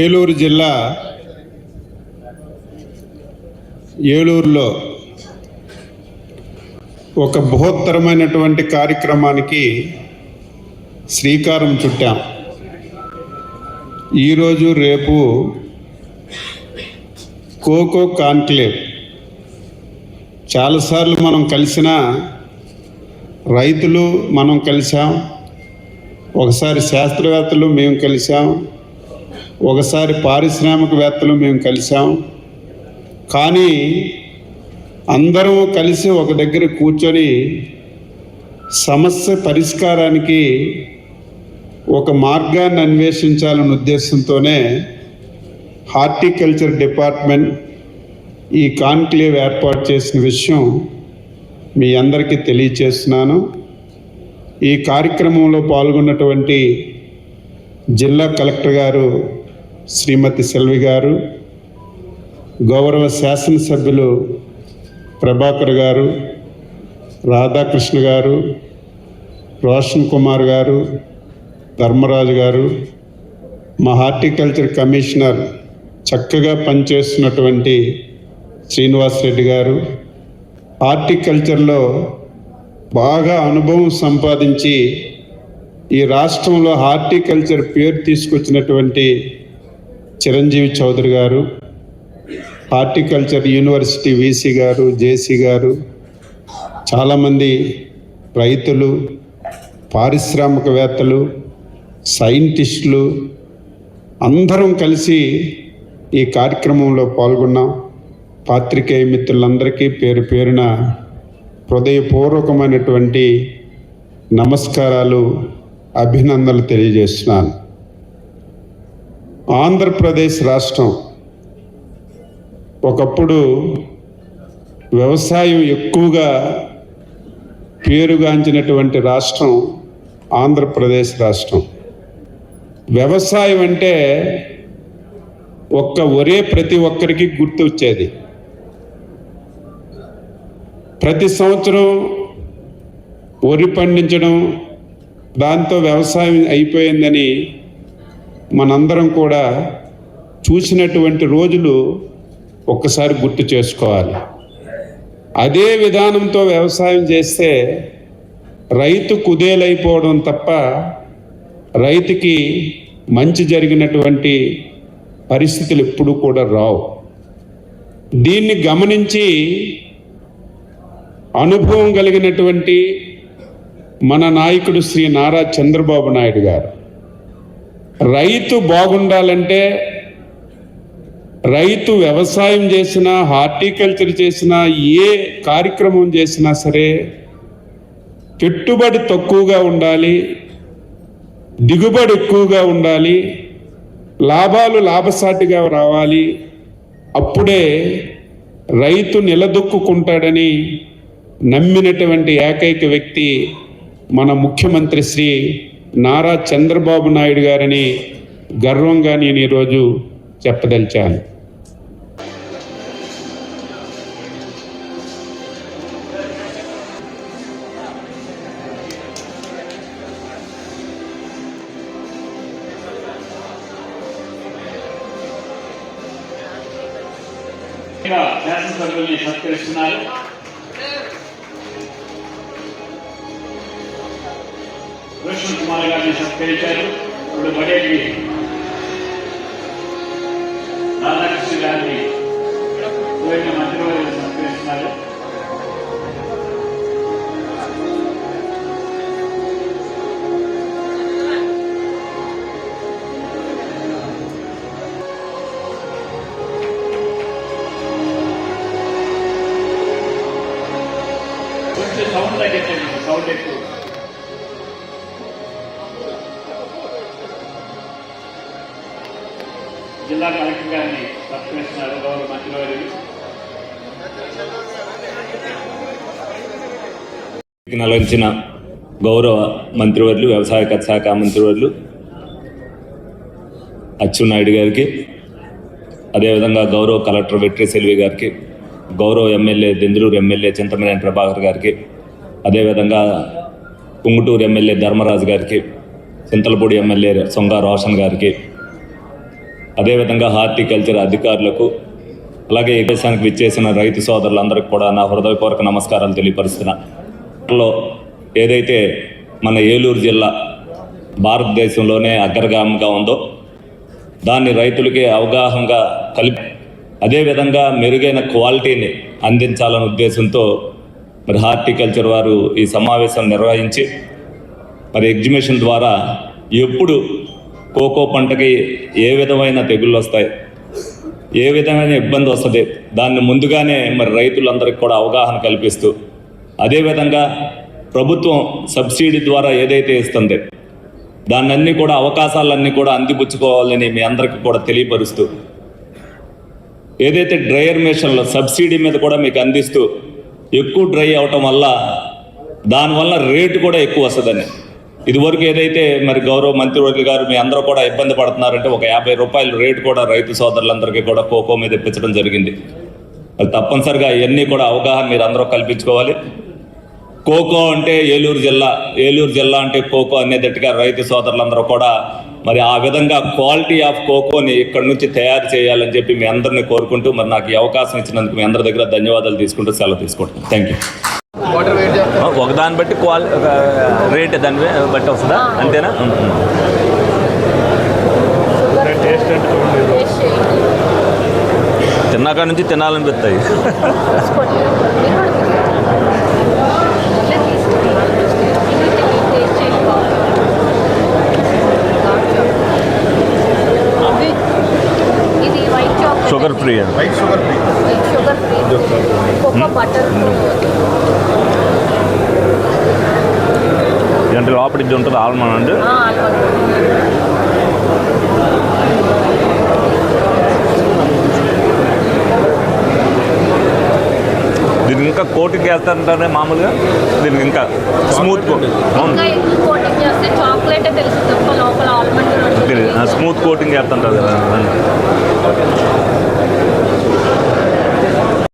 ఏలూరు జిల్లా ఏలూరులో ఒక బృహత్తరమైనటువంటి కార్యక్రమానికి శ్రీకారం చుట్టాం. ఈరోజు రేపు కోకో కాన్క్లేవ్. చాలాసార్లు మనం కలిసిన రైతులు మనం కలిసాం, ఒకసారి శాస్త్రవేత్తలు మేము కలిసాం, ఒకసారి పారిశ్రామికవేత్తలు మేము కలిసాం. కానీ అందరం కలిసి ఒక దగ్గర కూర్చొని సమస్య పరిష్కారానికి ఒక మార్గాన్ని అన్వేషించాలనే ఉద్దేశంతోనే హార్టికల్చర్ డిపార్ట్మెంట్ ఈ కాన్క్లేవ్ ఏర్పాటు చేసిన విషయం మీ అందరికీ తెలియచేస్తున్నాను. ఈ కార్యక్రమంలో పాల్గొన్నటువంటి జిల్లా కలెక్టర్ గారు శ్రీమతి సెల్వి గారు, గౌరవ శాసనసభ్యులు ప్రభాకర్ గారు, రాధాకృష్ణ గారు, రోషన్ కుమార్ గారు, ధర్మరాజు గారు, మా హార్టికల్చర్ కమిషనర్ చక్కగా పనిచేస్తున్నటువంటి శ్రీనివాస్ రెడ్డి గారు, హార్టికల్చర్లో బాగా అనుభవం సంపాదించి ఈ రాష్ట్రంలో హార్టికల్చర్ పేరు తీసుకొచ్చినటువంటి చిరంజీవి చౌదరి గారు, హార్టికల్చర్ యూనివర్సిటీ వీసీ గారు, జేసీ గారు, చాలామంది రైతులు, పారిశ్రామికవేత్తలు, సైంటిస్టులు అందరం కలిసి ఈ కార్యక్రమంలో పాల్గొన్నాం. పాత్రికేయ మిత్రులందరికీ పేరు పేరున హృదయపూర్వకమైనటువంటి నమస్కారాలు, అభినందనలు తెలియజేస్తున్నాను. ఆంధ్రప్రదేశ్ రాష్ట్రం ఒకప్పుడు వ్యవసాయం ఎక్కువగా పేరుగాంచినటువంటి రాష్ట్రం ఆంధ్రప్రదేశ్ రాష్ట్రం. వ్యవసాయం అంటే ఒరే ప్రతి ఒక్కరికి గుర్తు వచ్చేది. ప్రతి సంవత్సరం వరి పండించడం, దాంతో వ్యవసాయం అయిపోయిందని మనందరం కూడా చూసినటువంటి రోజులు ఒక్కసారి గుర్తు చేసుకోవాలి. అదే విధానంతో వ్యవసాయం చేస్తే రైతు కుదేలైపోవడం తప్ప రైతుకి మంచి జరిగినటువంటి పరిస్థితులు ఎప్పుడూ కూడా రావు. దీన్ని గమనించి అనుభవం కలిగినటువంటి మన నాయకుడు శ్రీ నారా చంద్రబాబు నాయుడు గారు, రైతు బాగుండాలంటే, రైతు వ్యవసాయం చేసినా, హార్టికల్చర్ చేసినా, ఏ కార్యక్రమం చేసినా సరే పెట్టుబడి తక్కువగా ఉండాలి, దిగుబడి ఎక్కువగా ఉండాలి, లాభాలు లాభసాటిగా రావాలి. అప్పుడే రైతు నిలదొక్కుంటాడని నమ్మినటువంటి ఏకైక వ్యక్తి మన ముఖ్యమంత్రి శ్రీ నారా చంద్రబాబు నాయుడు గారని గర్వంగా నేను ఈరోజు చెప్పదలిచాను. శాసనసభ్యుల్ని సత్కరిస్తున్నారు. రోషన్ కుమార్ గారిని సత్కరించారు. ఇప్పుడు బడేటి రాధాకృష్ణ గారిని మంత్రివర్యులు సత్కరిస్తున్నారు. కొంచెం సౌండ్ తగ్గించండి, సౌండ్ ఎక్కువ. జిల్లా కలెక్టర్ గారిని సత్కరిస్తున్నారు గౌరవ మంత్రివర్యులు. నలంచిన గౌరవ మంత్రివర్యులు, వ్యవసాయ శాఖ మంత్రివర్యులు అచ్చెన్నాయుడు గారికి, అదేవిధంగా గౌరవ కలెక్టర్ వెట్రి సెల్వి గారికి, గౌరవ ఎమ్మెల్యే దెందులూరు ఎమ్మెల్యే చింతమనేని ప్రభాకర్ గారికి, అదేవిధంగా పుంగుటూరు ఎమ్మెల్యే ధర్మరాజు గారికి, చింతలపూడి ఎమ్మెల్యే సొంగ రోషన్ గారికి, అదేవిధంగా హార్టికల్చర్ అధికారులకు, అలాగే ఈ దేశానికి విచ్చేసిన రైతు సోదరులందరికీ కూడా నా హృదయపూర్వక నమస్కారాలు తెలియపరుస్తున్నా. ఏదైతే మన ఏలూరు జిల్లా భారతదేశంలోనే అగ్రగామిగా ఉందో దాన్ని రైతులకి అవగాహనగా కలిపి అదేవిధంగా మెరుగైన క్వాలిటీని అందించాలనే ఉద్దేశంతో మరి హార్టికల్చర్ వారు ఈ సమావేశం నిర్వహించి మరి ఎగ్జిబిషన్ ద్వారా ఎప్పుడు కోకో పంటకి ఏ విధమైన తెగుళ్ళు వస్తాయి, ఏ విధమైన ఇబ్బంది వస్తుంది, దాన్ని ముందుగానే మరి రైతులందరికీ కూడా అవగాహన కల్పిస్తూ, అదేవిధంగా ప్రభుత్వం సబ్సిడీ ద్వారా ఏదైతే ఇస్తుంది దాన్ని కూడా అవకాశాలన్నీ కూడా అందిపుచ్చుకోవాలని మీ అందరికీ కూడా తెలియపరుస్తూ, ఏదైతే డ్రైయర్ మిషన్లో సబ్సిడీ మీద కూడా మీకు అందిస్తూ ఎక్కువ డ్రై అవటం వల్ల దానివల్ల రేటు కూడా ఎక్కువ వస్తుందని, ఇదివరకు ఏదైతే మరి గౌరవ మంత్రివర్యులు గారు మీ అందరూ కూడా ఇబ్బంది పడుతున్నారంటే ఒక 50 రూపాయలు రేటు కూడా రైతు సోదరులందరికీ కూడా కోకో మీద ఇప్పించడం జరిగింది. అది తప్పనిసరిగా ఇవన్నీ కూడా అవగాహన మీరు అందరూ కల్పించుకోవాలి. కోకో అంటే ఏలూరు జిల్లా అంటే కోకో అనేటట్టుగా రైతు సోదరులందరూ కూడా మరి ఆ విధంగా క్వాలిటీ ఆఫ్ కోకోని ఇక్కడ నుంచి తయారు చేయాలని చెప్పి మీ అందరినీ కోరుకుంటూ మరి నాకు ఈ అవకాశం ఇచ్చినందుకు మీ అందరి దగ్గర ధన్యవాదాలు తీసుకుంటూ సెలవు తీసుకుంటాను. Thank you. ఒకదాన్ని బట్టి రేట్ దాన్ని బట్టి వస్తుందా, అంతేనా? తిన్నాక నుంచి తినాలనిపిస్తాయి. షుగర్ ఫ్రీ అండి. అంటే లోపల ఇది ఉంటుంది ఆల్మండ్ అండి. దీనికి ఇంకా కోటింగ్ వేస్తారంటే మామూలుగా దీనికి ఇంకా స్మూత్ స్మూత్ కోటింగ్ వేస్తుంటారు కదా.